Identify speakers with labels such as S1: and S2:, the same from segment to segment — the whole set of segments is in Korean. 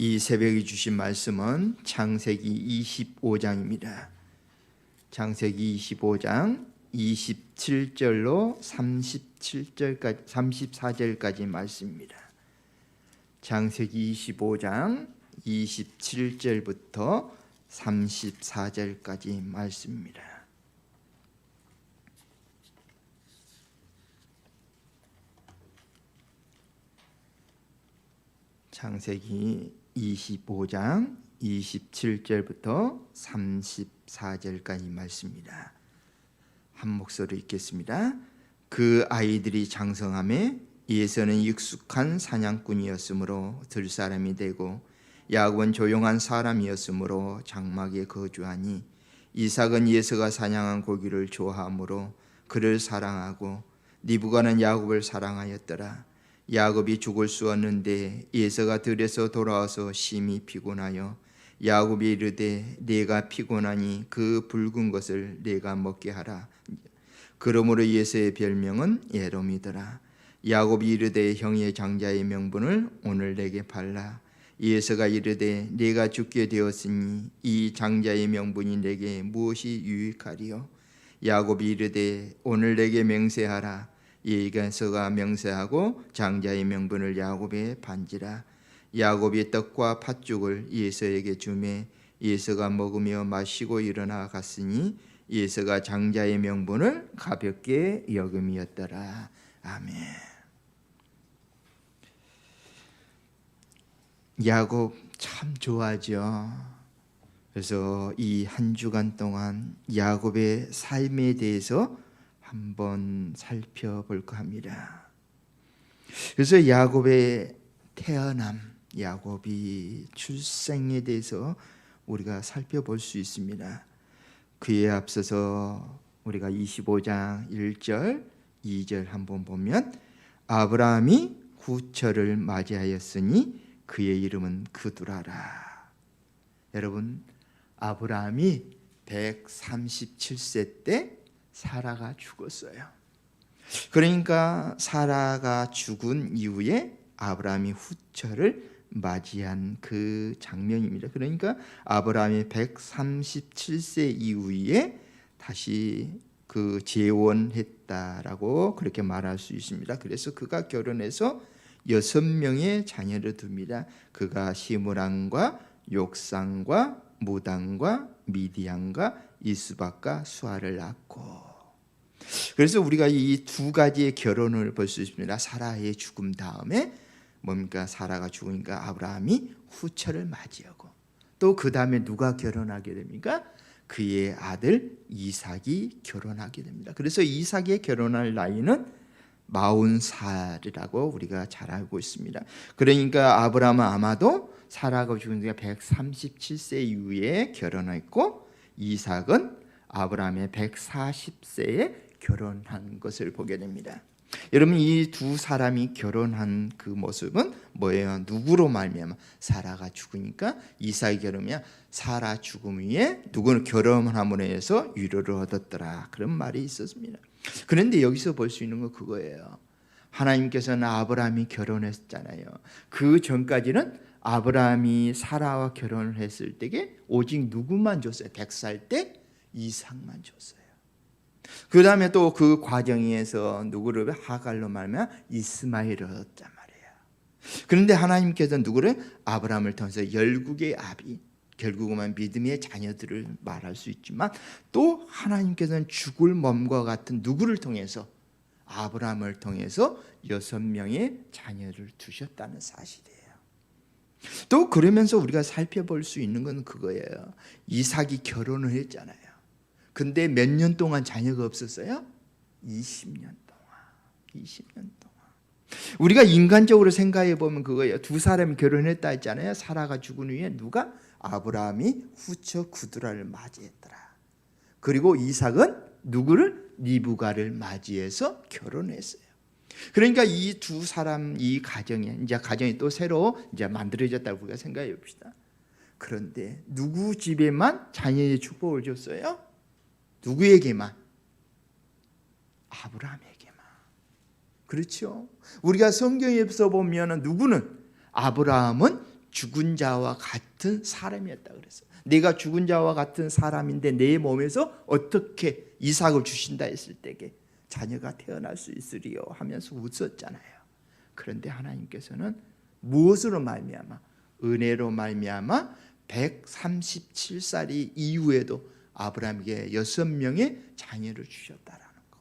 S1: 이 새벽에 주신 말씀은 창세기 25장입니다. 창세기 25장 27절로 34절까지 말씀입니다. 창세기 25장 27절부터 34절까지 말씀입니다. 창세기 25장 27절부터 34절까지 말씀입니다. 한 목소리로 읽겠습니다. 그 아이들이 장성함에 에서는 익숙한 사냥꾼이었으므로 들사람이 되고 야곱은 조용한 사람이었으므로 장막에 거주하니 이삭은 에서가 사냥한 고기를 좋아하므로 그를 사랑하고 리브가는 야곱을 사랑하였더라. 야곱이 죽을 수 없는데 에서가 들에서 돌아와서 심히 피곤하여 야곱이 이르되 내가 피곤하니 그 붉은 것을 내가 먹게 하라. 그러므로 에서의 별명은 에돔이더라. 야곱이 이르되 형의 장자의 명분을 오늘 내게 팔라. 에서가 이르되 내가 죽게 되었으니 이 장자의 명분이 내게 무엇이 유익하리요? 야곱이 이르되 오늘 내게 맹세하라. 에서가 명세하고 장자의 명분을 야곱에 반지라. 야곱이 떡과 팥죽을 에서에게 주매 에서가 먹으며 마시고 일어나 갔으니 에서가 장자의 명분을 가볍게 여김이었더라. 아멘. 야곱 참 좋아하죠. 그래서 이 한 주간 동안 야곱의 삶에 대해서 한번 살펴볼까 합니다. 그래서 야곱의 태어남, 야곱이 출생에 대해서 우리가 살펴볼 수 있습니다. 그에 앞서서 우리가 25장 1절, 2절 한번 보면 아브라함이 후처를 맞이하였으니 그의 이름은 그두라라. 여러분, 아브라함이 137세 때 사라가 죽었어요. 그러니까 사라가 죽은 이후에 아브라함이 후처를 맞이한 그 장면입니다. 그러니까 아브라함이 137세 이후에 다시 그 재혼했다라고 그렇게 말할 수 있습니다. 그래서 그가 결혼해서 6명의 자녀를 둡니다. 그가 시므랑과 욕상과 무당과 미디안과 이스박과 수아를 낳고, 그래서 우리가 이 두 가지의 결혼을 볼 수 있습니다. 사라의 죽음 다음에 뭡니까? 사라가 죽으니까 아브라함이 후처를 맞이하고, 또 그 다음에 누가 결혼하게 됩니까? 그의 아들 이삭이 결혼하게 됩니다. 그래서 이삭이 결혼할 나이는 40살이라고 우리가 잘 알고 있습니다. 그러니까 아브라함은 아마도 사라가 죽은 지가 137세 이후에 결혼했고, 이삭은 아브라함의 140세에 결혼한 것을 보게 됩니다. 여러분, 이 두 사람이 결혼한 그 모습은 뭐예요? 누구로 말미암아? 사라가 죽으니까 이삭이 결혼이야. 사라 죽음 위에 누구는 결혼함으로 해서 위로를 얻었더라, 그런 말이 있었습니다. 그런데 여기서 볼 수 있는 건 그거예요. 하나님께서는 아브라함이 결혼했잖아요. 그 전까지는 아브라함이 사라와 결혼을 했을 때에 오직 누구만 줬어요? 100살 때 이삭만 줬어요. 그 다음에 또 그 과정에서 누구를? 하갈로 말하면 이스마엘을 얻었단 말이에요. 그런데 하나님께서는 누구를? 아브라함을 통해서 열국의 아비, 결국은 믿음의 자녀들을 말할 수 있지만, 또 하나님께서는 죽을 몸과 같은 누구를 통해서? 아브라함을 통해서 6명의 자녀를 두셨다는 사실이에요. 또 그러면서 우리가 살펴볼 수 있는 건 그거예요. 이삭이 결혼을 했잖아요. 근데 몇 년 동안 자녀가 없었어요? 20년 동안. 20년 동안. 우리가 인간적으로 생각해 보면 그거예요. 두 사람이 결혼했다 했잖아요. 사라가 죽은 후에 누가? 아브라함이 후처 그두라를 맞이했더라. 그리고 이삭은 누구를? 리브가를 맞이해서 결혼했어요. 그러니까 이 두 사람, 이 가정이 또 새로 이제 만들어졌다고 우리가 생각해 봅시다. 그런데 누구 집에만 자녀의 축복을 줬어요? 누구에게만? 아브라함에게만. 그렇죠? 우리가 성경에서 보면 누구는? 아브라함은 죽은 자와 같은 사람이었다 그랬어요. 내가 죽은 자와 같은 사람인데 내 몸에서 어떻게 이삭을 주신다 했을 때에 자녀가 태어날 수 있으리요 하면서 웃었잖아요. 그런데 하나님께서는 무엇으로 말미암아? 은혜로 말미암아 137살이 이후에도 아브라함에게 6명의 자녀를 주셨다라는 거.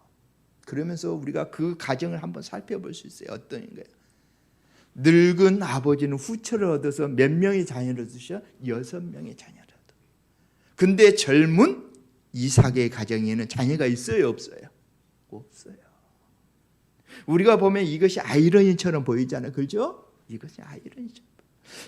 S1: 그러면서 우리가 그 가정을 한번 살펴볼 수 있어요. 어떤 거예요? 늙은 아버지는 후처를 얻어서 몇 명의 자녀를 주셔? 6명의 자녀를 얻어. 근데 젊은 이삭의 가정에는 자녀가 있어요, 없어요? 없어요. 우리가 보면 이것이 아이러니처럼 보이잖아요. 그렇죠? 이것이 아이러니처럼.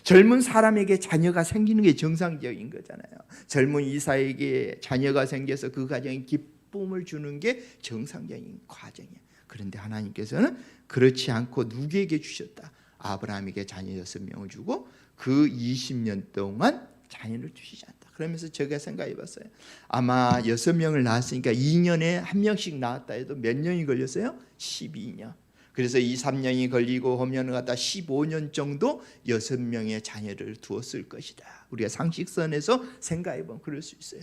S1: 젊은 사람에게 자녀가 생기는 게 정상적인 거잖아요. 젊은 이삭에게 자녀가 생겨서 그 가정에 기쁨을 주는 게 정상적인 과정이에요. 그런데 하나님께서는 그렇지 않고 누구에게 주셨다? 아브라함에게 자녀 6명을 주고 그 20년 동안 자녀를 주시지 않다. 그러면서 제가 생각해 봤어요. 아마 6명을 낳았으니까 2년에 한 명씩 낳았다 해도 몇 년이 걸렸어요? 12년. 그래서 2, 3년이 걸리고 하면 갖다 15년 정도 6명의 자녀를 두었을 것이다. 우리가 상식선에서 생각해 보면 그럴 수 있어요.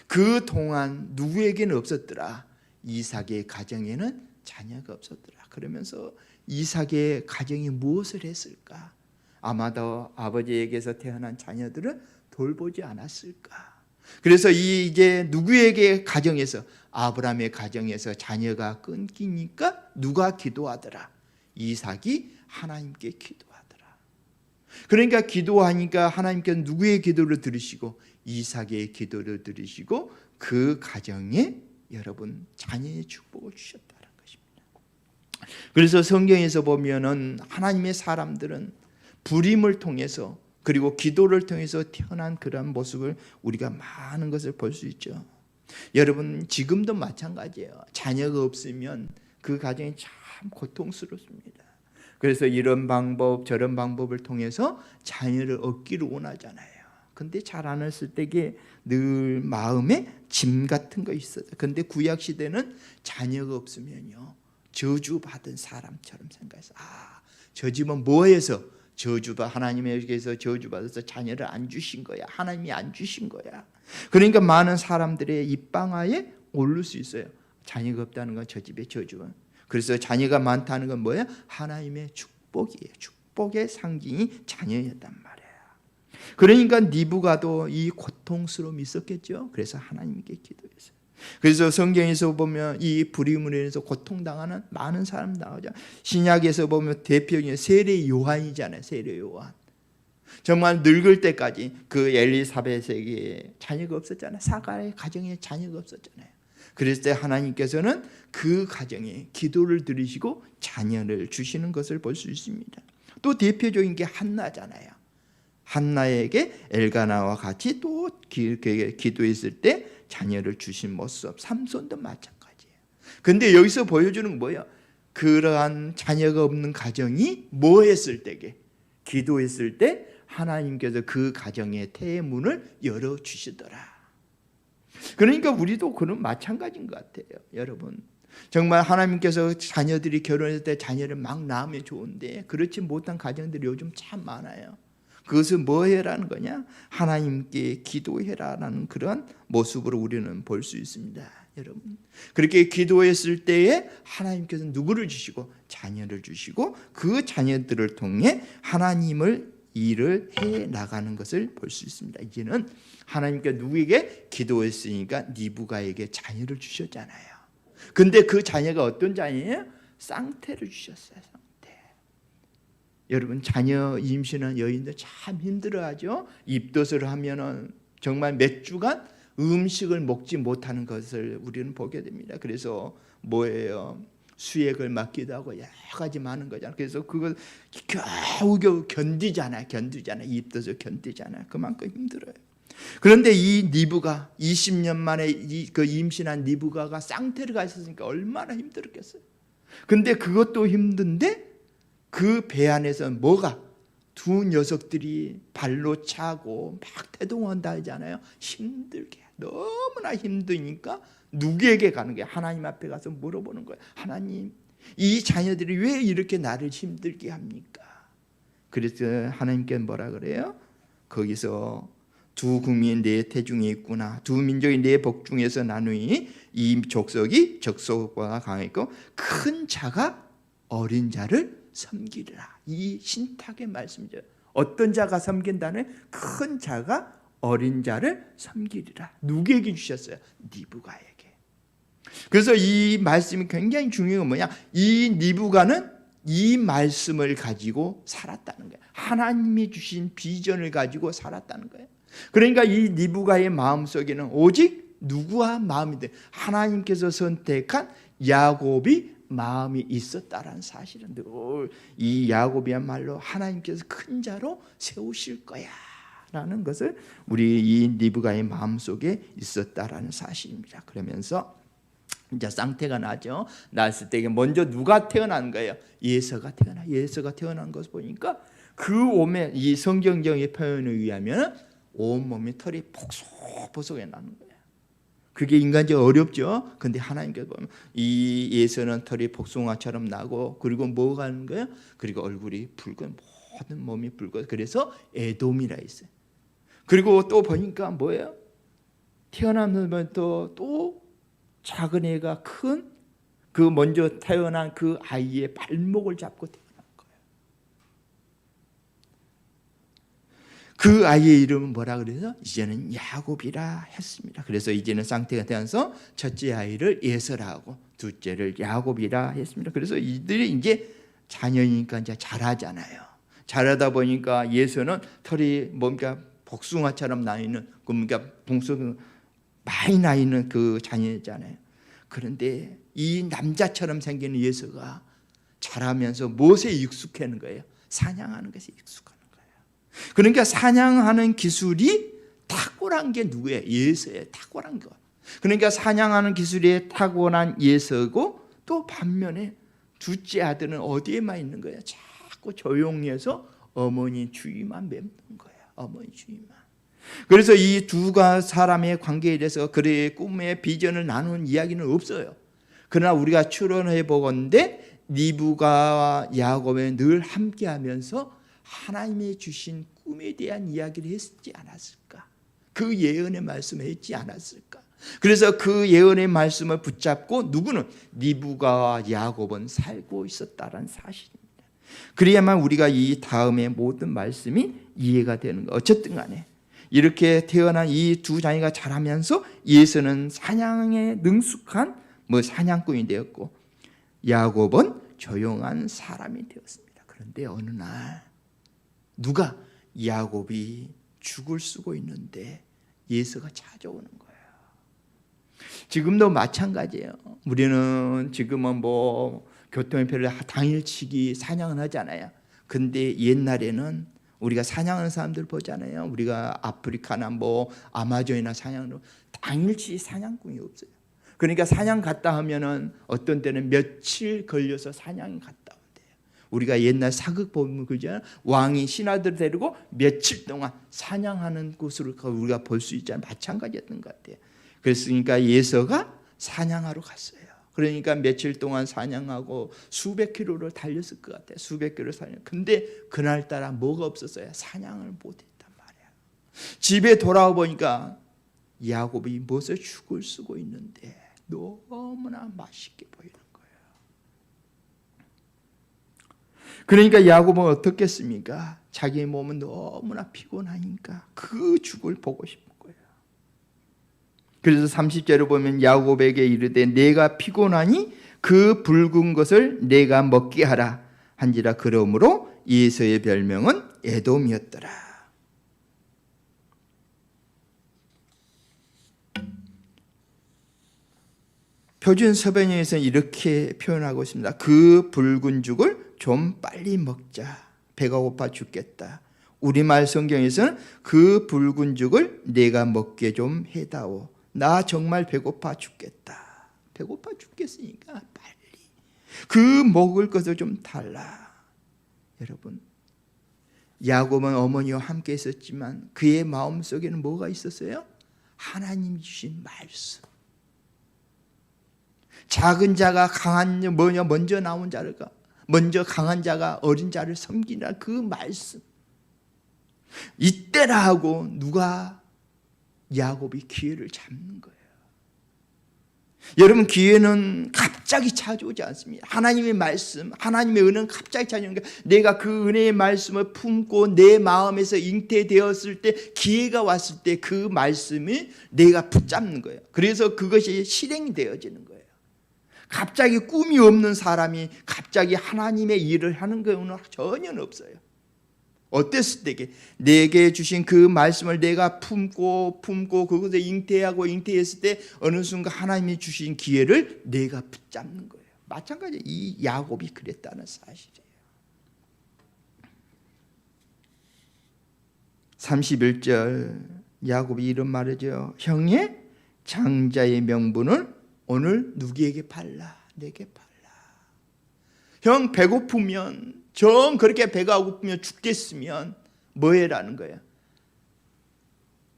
S1: 그 동안 누구에게는 없었더라? 이삭의 가정에는 자녀가 없었더라. 그러면서 이삭의 가정이 무엇을 했을까? 아마도 아버지에게서 태어난 자녀들을 돌보지 않았을까? 그래서 이제 누구에게 가정에서 아브라함의 가정에서 자녀가 끊기니까 누가 기도하더라? 이삭이 하나님께 기도하더라. 그러니까 기도하니까 하나님께서 누구의 기도를 들으시고 이삭의 기도를 들으시고 그 가정에 여러분 자녀의 축복을 주셨다는 것입니다. 그래서 성경에서 보면은 하나님의 사람들은 불임을 통해서 그리고 기도를 통해서 태어난 그런 모습을 우리가 많은 것을 볼 수 있죠. 여러분 지금도 마찬가지예요. 자녀가 없으면 그 가정이 참 고통스럽습니다. 그래서 이런 방법 저런 방법을 통해서 자녀를 얻기를 원하잖아요. 근데 잘 안 했을 때에 늘 마음에 짐 같은 거 있어요. 근데 구약 시대는 자녀가 없으면요 저주받은 사람처럼 생각해서 저 집은 뭐해서 하나님에게서 저주받아서 자녀를 안 주신 거야. 하나님이 안 주신 거야. 그러니까 많은 사람들의 입방아에 오를 수 있어요. 자녀가 없다는 건 저 집의 저주는. 그래서 자녀가 많다는 건 뭐예요? 하나님의 축복이에요. 축복의 상징이 자녀였단 말이에요. 그러니까 니브가도 이 고통스러움이 있었겠죠. 그래서 하나님께 기도했어요. 그래서 성경에서 보면 이 불임으로 인해서 고통당하는 많은 사람 나오죠. 신약에서 보면 대표적인 세례 요한이잖아요. 세례 요한. 정말 늙을 때까지 그 엘리사벳에게 자녀가 없었잖아요. 사가의 가정에 자녀가 없었잖아요. 그랬을 때 하나님께서는 그 가정에 기도를 들으시고 자녀를 주시는 것을 볼 수 있습니다. 또 대표적인 게 한나잖아요. 한나에게 엘가나와 같이 또 기도했을 때 자녀를 주신 모습. 삼손도 마찬가지예요. 근데 여기서 보여주는 건 뭐예요? 그러한 자녀가 없는 가정이 뭐 했을 때게? 기도했을 때 하나님께서 그 가정의 태문을 열어주시더라. 그러니까 우리도 그런 마찬가지인 것 같아요. 여러분 정말 하나님께서 자녀들이 결혼했을 때 자녀를 막 낳으면 좋은데 그렇지 못한 가정들이 요즘 참 많아요. 그것은 뭐 해라는 거냐? 하나님께 기도해라라는 그런 모습으로 우리는 볼 수 있습니다. 여러분 그렇게 기도했을 때에 하나님께서 누구를 주시고 자녀를 주시고 그 자녀들을 통해 하나님을 일을 해 나가는 것을 볼 수 있습니다. 이제는 하나님께 누구에게 기도했으니까 니브가에게 자녀를 주셨잖아요. 근데 그 자녀가 어떤 자녀예요? 쌍태를 주셨어요. 여러분 자녀 임신한 여인들 참 힘들어하죠. 입덧을 하면은 정말 몇 주간 음식을 먹지 못하는 것을 우리는 보게 됩니다. 그래서 뭐예요? 수액을 맞기도 하고 여러 가지 많은 거잖아요. 그래서 그걸 겨우겨우 견디잖아요. 입덧을 견디잖아요. 그만큼 힘들어요. 그런데 이 니브가 20년 만에 그 임신한 니브가가 쌍태를 가졌으니까 얼마나 힘들었겠어요. 근데 그것도 힘든데 그 배 안에서 뭐가 두 녀석들이 발로 차고 막 태동한다 하잖아요. 힘들게 너무나 힘드니까 누구에게 가는 거예요? 하나님 앞에 가서 물어보는 거예요. 하나님 이 자녀들이 왜 이렇게 나를 힘들게 합니까? 그래서 하나님께 뭐라 그래요? 거기서 두 국민이 네 태중에 있구나. 두 민족이 네 복중에서 나누니 이 족속이 적속과 강했고 큰 자가 어린 자를 섬기리라. 이 신탁의 말씀이죠. 어떤 자가 섬긴다는? 큰 자가 어린 자를 섬기리라. 누구에게 주셨어요? 니브가에게. 그래서 이 말씀이 굉장히 중요한 건 뭐냐? 이 니브가는 이 말씀을 가지고 살았다는 거예요. 하나님이 주신 비전을 가지고 살았다는 거예요. 그러니까 이 니브가의 마음속에는 오직 누구와 마음이 돼? 하나님께서 선택한 야곱이 마음이 있었다라는 사실은 늘 이 야곱이야말로 하나님께서 큰 자로 세우실 거야 라는 것을 우리 이 니브가의 마음속에 있었다라는 사실입니다. 그러면서 이제 쌍태가 나죠. 낳았을 때 먼저 누가 태어난 거예요? 예서가 태어난 것을 보니까 그 몸에 이 성경적인 표현에 의하면 온몸이 털이 폭소폭소하게 나는 거예요. 그게 인간적으로 어렵죠. 근데 하나님께서 보면 이 예서는 털이 복숭아처럼 나고 그리고 뭐가 하는 거예요? 그리고 얼굴이 붉은 모든 몸이 붉어. 그래서 에돔이라 했어요. 그리고 또 보니까 뭐예요? 태어나면 또 작은 애가 큰 그 먼저 태어난 그 아이의 발목을 잡고 태어난 거예요. 그 아이의 이름은 뭐라 그래서 이제는 야곱이라 했습니다. 그래서 이제는 쌍태가 태어나서 첫째 아이를 예서라고 둘째를 야곱이라 했습니다. 그래서 이들이 이제 자녀니까 이제 자라잖아요. 자라다 보니까 예서는 털이 뭔가 복숭아처럼 나 있는 그러니까 봉숭아 많이 나 있는 그 자녀잖아요. 그런데 이 남자처럼 생기는 예서가 자라면서 무엇에 익숙해하는 거예요? 사냥하는 것에 익숙하는 거예요. 그러니까 사냥하는 기술이 탁월한 게 누구예요? 예서예요. 탁월한 거. 그러니까 사냥하는 기술이 탁월한 예서고 또 반면에 둘째 아들은 어디에만 있는 거예요? 자꾸 조용히 해서 어머니 주위만 맴는 거예요. 어머니 주위만. 그래서 이 두 사람의 관계에 대해서 그의 꿈의 비전을 나누는 이야기는 없어요. 그러나 우리가 추론해 보건대 니브가와 야곱이 늘 함께하면서 하나님이 주신 꿈에 대한 이야기를 했지 않았을까? 그 예언의 말씀을 했지 않았을까? 그래서 그 예언의 말씀을 붙잡고 누구는 니브가와 야곱은 살고 있었다는 사실입니다. 그래야만 우리가 이 다음의 모든 말씀이 이해가 되는 거. 어쨌든 간에 이렇게 태어난 이 두 자녀가 자라면서 예서는 사냥에 능숙한 사냥꾼이 되었고 야곱은 조용한 사람이 되었습니다. 그런데 어느 날 누가 야곱이 죽을 쓰고 있는데 예서가 찾아오는 거예요. 지금도 마찬가지예요. 우리는 지금은 교통편을 당일치기 사냥을 하잖아요. 근데 옛날에는 우리가 사냥하는 사람들 보잖아요. 우리가 아프리카나 아마존이나 사냥으로 당일치 사냥꾼이 없어요. 그러니까 사냥 갔다 하면은 어떤 때는 며칠 걸려서 사냥 갔다 온대요. 우리가 옛날 사극 보면 그잖아요. 왕이 신하들 데리고 며칠 동안 사냥하는 곳으로 우리가 볼 수 있잖아요. 마찬가지였던 것 같아요. 그랬으니까 예서가 사냥하러 갔어요. 그러니까 며칠 동안 사냥하고 수백 킬로를 달렸을 것 같아요. 수백 킬로 사냥. 근데 그날따라 뭐가 없었어요? 사냥을 못했단 말이야. 집에 돌아와 보니까 야곱이 무엇을 죽을 쓰고 있는데 너무나 맛있게 보이는 거예요. 그러니까 야곱은 어떻겠습니까? 자기 몸은 너무나 피곤하니까 그 죽을 보고 싶은 거예요. 그래서 30절을 보면 야곱에게 이르되 내가 피곤하니 그 붉은 것을 내가 먹게 하라 한지라. 그러므로 예서의 별명은 에돔이었더라. 표준 서변에서는 이렇게 표현하고 있습니다. 그 붉은 죽을 좀 빨리 먹자. 배가 고파 죽겠다. 우리말 성경에서는 그 붉은 죽을 내가 먹게 좀 해다오. 나 정말 배고파 죽겠다. 배고파 죽겠으니까 빨리 그 먹을 것을 좀 달라. 여러분, 야곱은 어머니와 함께 있었지만 그의 마음속에는 뭐가 있었어요? 하나님이 주신 말씀. 작은 자가 강한 먼저 나온 자가 먼저 강한 자가 어린 자를 섬기라, 그 말씀. 이때라 하고 누가 야곱이 기회를 잡는 거예요. 여러분, 기회는 갑자기 찾아오지 않습니다. 하나님의 말씀, 하나님의 은혜는 갑자기 찾아오는 거예요. 내가 그 은혜의 말씀을 품고 내 마음에서 잉태되었을 때, 기회가 왔을 때 그 말씀이 내가 붙잡는 거예요. 그래서 그것이 실행이 되어지는 거예요. 갑자기 꿈이 없는 사람이 갑자기 하나님의 일을 하는 경우는 전혀 없어요. 어땠을 때 내게 주신 그 말씀을 내가 품고 그것에 잉태했을 때 어느 순간 하나님이 주신 기회를 내가 붙잡는 거예요. 마찬가지 이 야곱이 그랬다는 사실이에요. 31절 야곱이 이런 말이죠. 형의 장자의 명분을 오늘 누구에게 팔라? 내게 팔라. 형 배고프면, 정 그렇게 배가 고프면 죽겠으면 뭐 해라는 거예요?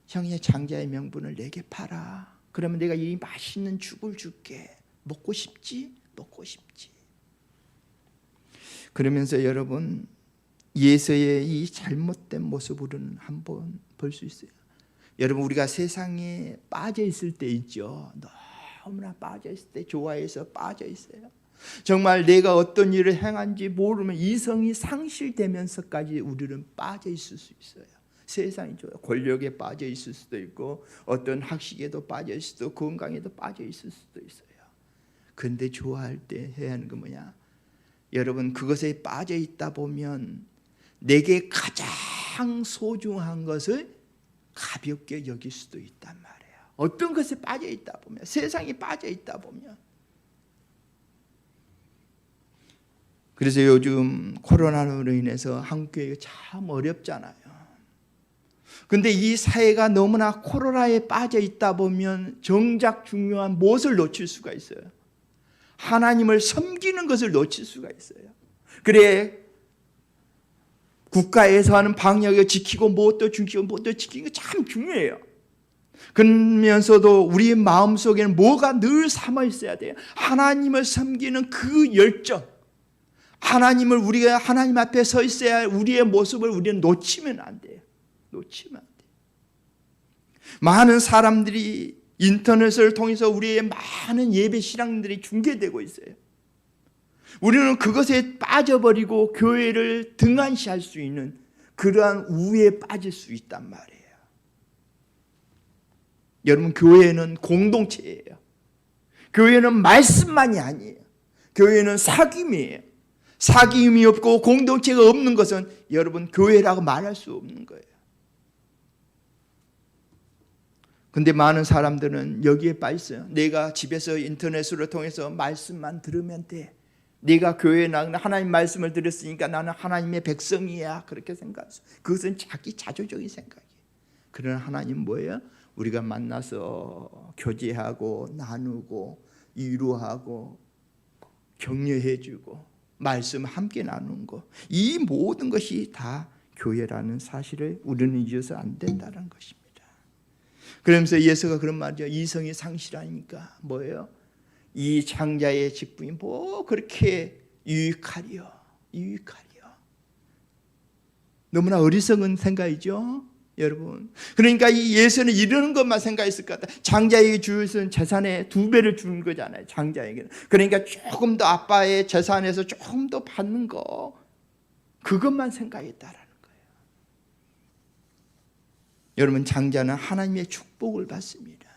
S1: 형의 장자의 명분을 내게 팔아. 그러면 내가 이 맛있는 죽을 줄게. 먹고 싶지? 먹고 싶지. 그러면서 여러분, 예서의 이 잘못된 모습으로는 한번 볼 수 있어요. 여러분, 우리가 세상에 빠져 있을 때 있죠. 너무나 빠져 있을 때, 좋아해서 빠져 있어요. 정말 내가 어떤 일을 행한지 모르면 이성이 상실되면서까지 우리는 빠져 있을 수 있어요. 세상이 좋아요. 권력에 빠져 있을 수도 있고, 어떤 학식에도 빠져 있을 수도 있고, 건강에도 빠져 있을 수도 있어요. 그런데 좋아할 때 해야 하는 건 뭐냐? 여러분, 그것에 빠져 있다 보면 내게 가장 소중한 것을 가볍게 여길 수도 있단 말이에요. 어떤 것에 빠져 있다 보면, 세상에 빠져 있다 보면. 그래서 요즘 코로나로 인해서 한국교회가 참 어렵잖아요. 근데 이 사회가 너무나 코로나에 빠져 있다 보면 정작 중요한 무엇을 놓칠 수가 있어요? 하나님을 섬기는 것을 놓칠 수가 있어요. 그래, 국가에서 하는 방역을 지키고 무엇도 지키는 거 참 중요해요. 그러면서도 우리의 마음속에는 뭐가 늘 삼아 있어야 돼요? 하나님을 섬기는 그 열정. 우리가 하나님 앞에 서 있어야 할 우리의 모습을 우리는 놓치면 안 돼요. 놓치면 안 돼요. 많은 사람들이 인터넷을 통해서 우리의 많은 예배 신앙들이 중계되고 있어요. 우리는 그것에 빠져버리고 교회를 등한시할 수 있는 그러한 우에 빠질 수 있단 말이에요. 여러분, 교회는 공동체예요. 교회는 말씀만이 아니에요. 교회는 사귐이에요. 사귐이 없고 공동체가 없는 것은 여러분 교회라고 말할 수 없는 거예요. 근데 많은 사람들은 여기에 빠졌어요. 내가 집에서 인터넷으로 통해서 말씀만 들으면 돼. 내가 교회에 나가는 하나님 말씀을 들었으니까 나는 하나님의 백성이야. 그렇게 생각했어요. 그것은 자기 자조적인 생각이에요. 그러나 하나님 뭐예요? 우리가 만나서 교제하고 나누고 위로하고 격려해주고 말씀 함께 나누는 거, 이 모든 것이 다 교회라는 사실을 우리는 잊어서 안 된다는 것입니다. 그러면서 예수가 그런 말이죠. 이성이 상실하니까 뭐예요? 이 장자의 직분이 뭐 그렇게 유익하리요. 너무나 어리석은 생각이죠, 여러분. 그러니까 이 예수는 이러는 것만 생각했을 것 같아요. 장자에게 주는 재산의 2배를 주는 거잖아요, 장자에게는. 그러니까 조금 더 아빠의 재산에서 조금 더 받는 거, 그것만 생각했다라는 거예요. 여러분, 장자는 하나님의 축복을 받습니다.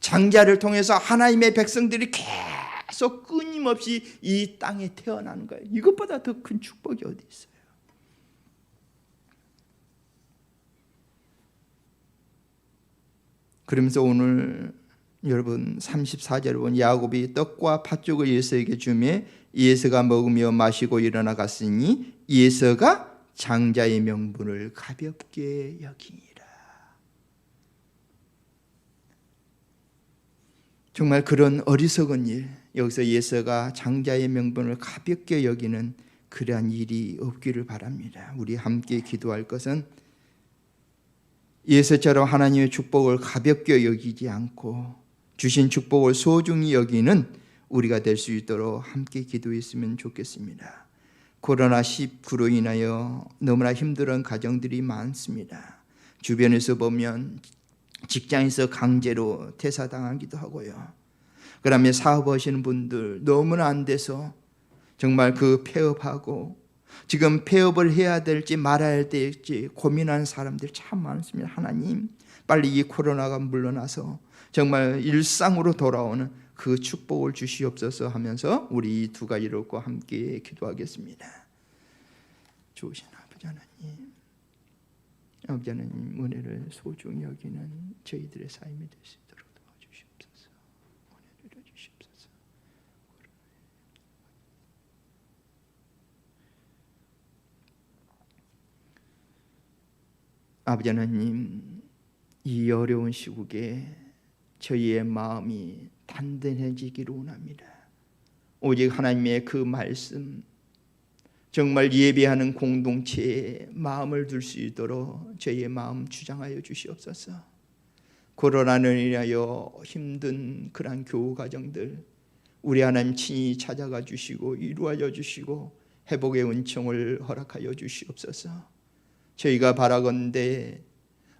S1: 장자를 통해서 하나님의 백성들이 계속 끊임없이 이 땅에 태어나는 거예요. 이것보다 더 큰 축복이 어디 있어요? 그러면서 오늘 여러분 34절에 보면 야곱이 떡과 팥죽을 예서에게 주며 예서가 먹으며 마시고 일어나 갔으니 예서가 장자의 명분을 가볍게 여기니라. 정말 그런 어리석은 일, 여기서 예서가 장자의 명분을 가볍게 여기는 그러한 일이 없기를 바랍니다. 우리 함께 기도할 것은 예서처럼 하나님의 축복을 가볍게 여기지 않고 주신 축복을 소중히 여기는 우리가 될 수 있도록 함께 기도했으면 좋겠습니다. 코로나19로 인하여 너무나 힘들어하는 가정들이 많습니다. 주변에서 보면 직장에서 강제로 퇴사당하기도 하고요. 그다음에 사업하시는 분들 너무나 안 돼서 정말 그 폐업하고 지금 폐업을 해야 될지 말아야 될지 고민하는 사람들 참 많습니다. 하나님, 빨리 이 코로나가 물러나서 정말 일상으로 돌아오는 그 축복을 주시옵소서 하면서 우리 이 두 가지를 놓고 함께 기도하겠습니다. 좋으신 아버지 하나님, 아버지 하나님 은혜를 소중히 여기는 저희들의 삶이 될 수 있도록 도와주시옵소서. 은혜를 주시옵소서. 아버지 하나님, 이 어려운 시국에 저희의 마음이 단단해지기를 원합니다. 오직 하나님의 그 말씀, 정말 예배하는 공동체에 마음을 둘 수 있도록 저희의 마음 주장하여 주시옵소서. 코로나를 인하여 힘든 그러한 교우 가정들 우리 하나님 친히 찾아가 주시고 이루어져 주시고 회복의 은총을 허락하여 주시옵소서. 저희가 바라건대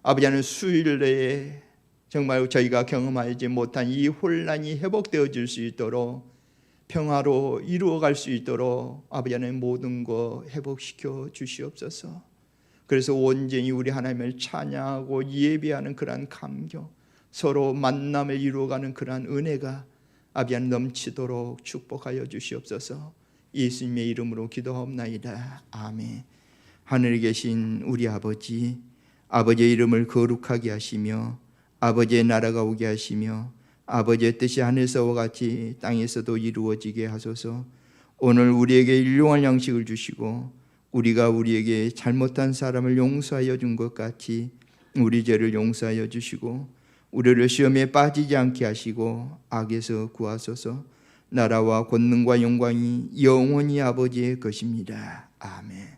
S1: 아버지 하나님 수일 내에 정말 저희가 경험하지 못한 이 혼란이 회복되어질 수 있도록 평화로 이루어갈 수 있도록 아버지 하나님 모든 거 회복시켜 주시옵소서. 그래서 온전히 우리 하나님을 찬양하고 예배하는 그러한 감격, 서로 만남을 이루어가는 그러한 은혜가 아버지 하나님 넘치도록 축복하여 주시옵소서. 예수님의 이름으로 기도하옵나이다. 아멘. 하늘에 계신 우리 아버지, 아버지의 이름을 거룩하게 하시며 아버지의 나라가 오게 하시며 아버지의 뜻이 하늘에서와 같이 땅에서도 이루어지게 하소서. 오늘 우리에게 일용할 양식을 주시고 우리가 우리에게 잘못한 사람을 용서하여 준 것 같이 우리 죄를 용서하여 주시고 우리를 시험에 빠지지 않게 하시고 악에서 구하소서. 나라와 권능과 영광이 영원히 아버지의 것입니다. 아멘.